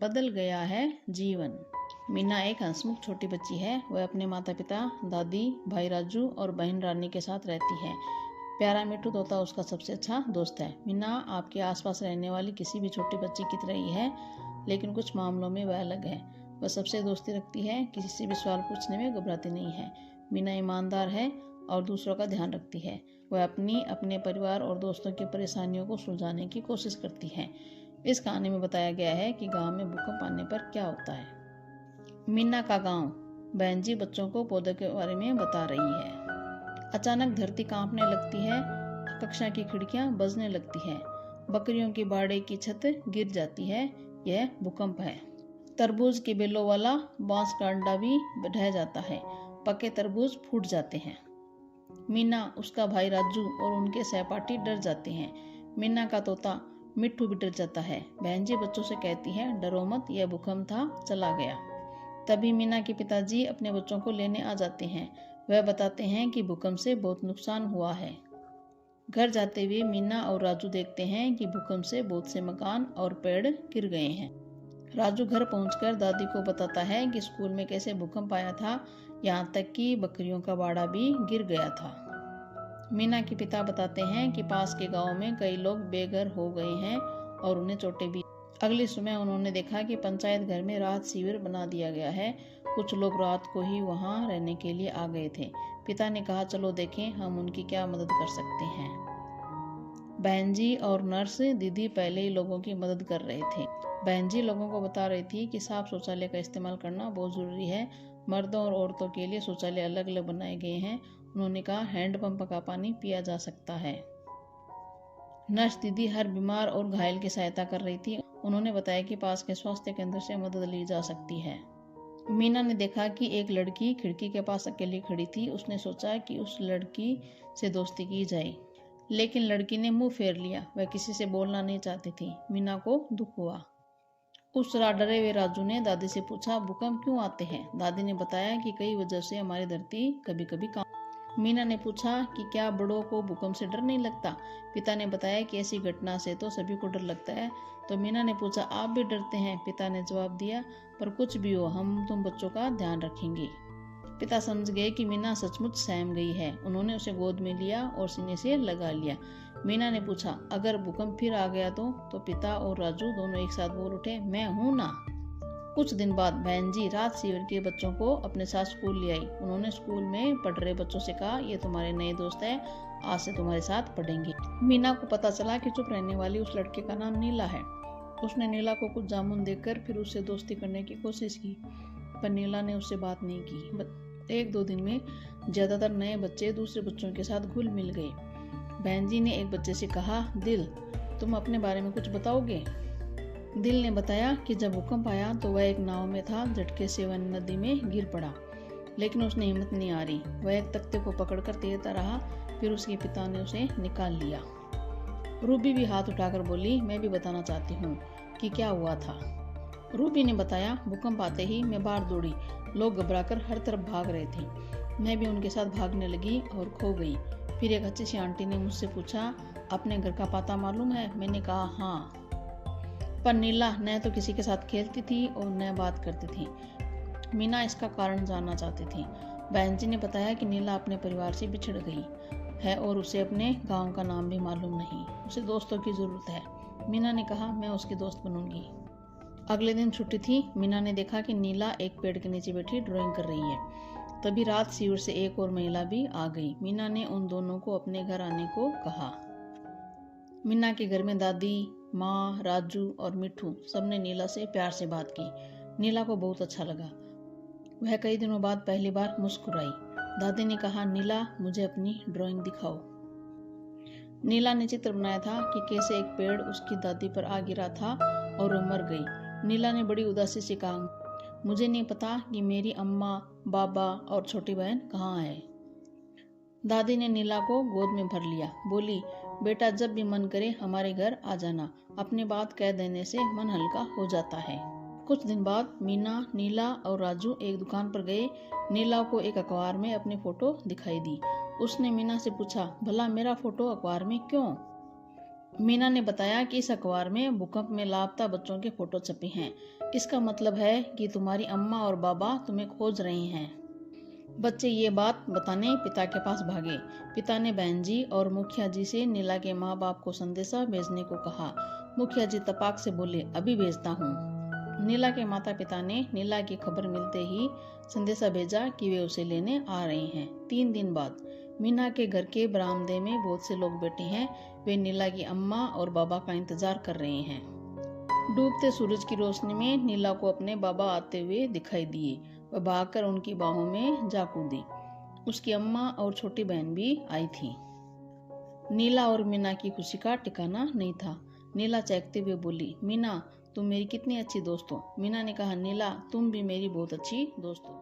बदल गया है जीवन। मीना एक हंसमुख छोटी बच्ची है। वह अपने माता पिता, दादी, भाई राजू और बहन रानी के साथ रहती है। प्यारा मिट्टू तोता उसका सबसे अच्छा दोस्त है। मीना आपके आसपास रहने वाली किसी भी छोटी बच्ची की तरह ही है, लेकिन कुछ मामलों में वह अलग है। वह सबसे दोस्ती रखती है, किसी से भी सवाल पूछने में घबराती नहीं है। मीना ईमानदार है और दूसरों का ध्यान रखती है। वह अपने परिवार और दोस्तों की परेशानियों को सुलझाने की कोशिश करती है। इस कहानी में बताया गया है कि गांव में भूकंप आने पर क्या होता है। मीना का गांव। बहन जी बच्चों को पौधों के बारे में बता रही है। अचानक धरती कांपने लगती है, कक्षा की खिड़कियां बजने लगती है, बकरियों की बाड़े की छत गिर जाती है। यह भूकंप है। तरबूज के बेलों वाला बांस का अंडा भी ढह जाता है, पके तरबूज फूट जाते हैं। मीना, उसका भाई राजू और उनके सहपाठी डर जाते हैं। मीना का तोता मिट्टू भी डर जाता है। बहन जी बच्चों से कहती है, डरो मत, यह भूकंप था, चला गया। तभी मीना के पिताजी अपने बच्चों को लेने आ जाते हैं। वह बताते हैं कि भूकंप से बहुत नुकसान हुआ है। घर जाते हुए मीना और राजू देखते हैं कि भूकंप से बहुत से मकान और पेड़ गिर गए हैं। राजू घर पहुंचकर दादी को बताता है कि स्कूल में कैसे भूकंप आया था, यहाँ तक कि बकरियों का बाड़ा भी गिर गया था। मीना के पिता बताते हैं कि पास के गांव में कई लोग बेघर हो गए हैं और उन्हें चोटें भी। अगली सुबह उन्होंने देखा कि पंचायत घर में राहत शिविर बना दिया गया है। कुछ लोग रात को ही वहां रहने के लिए आ गए थे। पिता ने कहा, चलो देखें हम उनकी क्या मदद कर सकते हैं। बहन जी और नर्स दीदी पहले ही लोगों की मदद कर रहे थे। बहन जी लोगों को बता रही थी कि साफ शौचालय का इस्तेमाल करना बहुत जरूरी है। मर्दों और औरतों के लिए शौचालय अलग अलग बनाए गए हैं। उन्होंने कहा, हैंडपंप का पानी पिया जा सकता है। नर्स दीदी हर बीमार और घायल की सहायता कर रही थी। उन्होंने बताया कि पास के स्वास्थ्य केंद्र से मदद ली जा सकती है। मीना ने देखा कि एक लड़की खिड़की के पास अकेली खड़ी थी। उसने सोचा कि उस लड़की से दोस्ती की जाए, लेकिन लड़की ने मुंह फेर लिया। वह किसी से बोलना नहीं चाहती थी। मीना को दुख हुआ। उस रात डरे हुए राजू ने दादी से पूछा, भूकंप क्यों आते हैं? दादी ने बताया कि कई वजह से हमारी धरती कभी कभी मीना ने पूछा कि क्या बड़ों को भूकंप से डर नहीं लगता? पिता ने बताया कि ऐसी घटना से तो सभी को डर लगता है। तो मीना ने पूछा, आप भी डरते हैं? पिता ने जवाब दिया, पर कुछ भी हो हम तुम बच्चों का ध्यान रखेंगे। पिता समझ गए कि मीना सचमुच सहम गई है। उन्होंने उसे गोद में लिया और सीने से लगा लिया। मीना ने पूछा, अगर भूकंप फिर आ गया तो पिता और राजू दोनों एक साथ बोल उठे, मैं हूं ना। कुछ दिन बाद बहन जी रात शिविर के बच्चों को अपने साथ स्कूल ले आई। उन्होंने स्कूल में पढ़ रहे बच्चों से कहा, ये तुम्हारे नए दोस्त हैं, आज से तुम्हारे साथ पढ़ेंगे। मीना को पता चला कि चुप रहने वाली उस लड़के का नाम नीला है। उसने नीला को कुछ जामुन देकर फिर उससे दोस्ती करने की कोशिश की, पर नीला ने उससे बात नहीं की। एक दो दिन में ज्यादातर नए बच्चे दूसरे बच्चों के साथ घुल मिल गए। बहन जी ने एक बच्चे से कहा, दिल, तुम अपने बारे में कुछ बताओगे? दिल ने बताया कि जब भूकंप आया तो वह एक नाव में था। झटके से वह नदी में गिर पड़ा, लेकिन उसने हिम्मत नहीं हारी। वह एक तख्ते को पकड़कर तैरता रहा। फिर उसके पिता ने उसे निकाल लिया। रूबी भी हाथ उठाकर बोली, मैं भी बताना चाहती हूँ कि क्या हुआ था। रूबी ने बताया, भूकंप आते ही मैं बाहर दौड़ी। लोग घबराकर हर तरफ भाग रहे थे। मैं भी उनके साथ भागने लगी और खो गई। फिर एक अच्छी सी आंटी ने मुझसे पूछा, अपने घर का पता मालूम है? मैंने कहा, हाँ, पर नीला न तो किसी के साथ खेलती थी और न बात करती थी। मीना इसका कारण जानना चाहती थी। बहन जी ने बताया कि नीला अपने परिवार से बिछड़ गई है और उसे अपने गांव का नाम भी मालूम नहीं। उसे दोस्तों की जरूरत है। मीना ने कहा, मैं उसकी दोस्त बनूंगी। अगले दिन छुट्टी थी। मीना ने देखा कि नीला एक पेड़ के नीचे बैठी ड्राइंग कर रही है। तभी रात शिविर से एक और महिला भी आ गई। मीना ने उन दोनों को अपने घर आने को कहा। मीना के घर में दादी, माँ, राजू और मिठू सबने नीला से प्यार से बात की। नीला को बहुत अच्छा लगा। वह कई दिनों बाद पहली बार मुस्कुराई। दादी ने कहा, नीला, मुझे अपनी ड्राइंग दिखाओ। नीला ने चित्र बनाया था कि कैसे एक पेड़ उसकी दादी पर आ गिरा था और वो मर गई। नीला ने बड़ी उदासी से कहा, मुझे नहीं पता कि मेरी अम्मा, बाबा और छोटी बहन कहाँ है। दादी ने नीला को गोद में भर लिया। बोली, बेटा, जब भी मन करे हमारे घर आ जाना। अपनी बात कह देने से मन हल्का हो जाता है। कुछ दिन बाद मीना, नीला और राजू एक दुकान पर गए। नीला को एक अखबार में अपनी फोटो दिखाई दी। उसने मीना से पूछा, भला मेरा फोटो अखबार में क्यों? मीना ने बताया कि इस अखबार में भूकंप में लापता बच्चों के फोटो छपे हैं। इसका मतलब है कि तुम्हारी अम्मा और बाबा तुम्हें खोज रहे हैं। बच्चे ये बात बताने पिता के पास भागे। पिता ने बहन जी और मुखिया जी से नीला के माँ बाप को संदेशा भेजने को कहा। मुखिया जी तपाक से बोले, अभी भेजता हूँ। नीला के माता पिता ने नीला की खबर मिलते ही संदेशा भेजा कि वे उसे लेने आ रहे हैं। 3 दिन बाद मीना के घर के बरामदे में बहुत से लोग बैठे हैं। वे नीला की अम्मा और बाबा का इंतजार कर रहे हैं। डूबते सूरज की रोशनी में नीला को अपने बाबा आते हुए दिखाई दिए। वह भागकर उनकी बाहों में जा कूदी। उसकी अम्मा और छोटी बहन भी आई थी। नीला और मीना की खुशी का ठिकाना नहीं था। नीला चहकते हुए बोली, मीना तुम मेरी कितनी अच्छी दोस्त हो। मीना ने कहा, नीला तुम भी मेरी बहुत अच्छी दोस्त हो।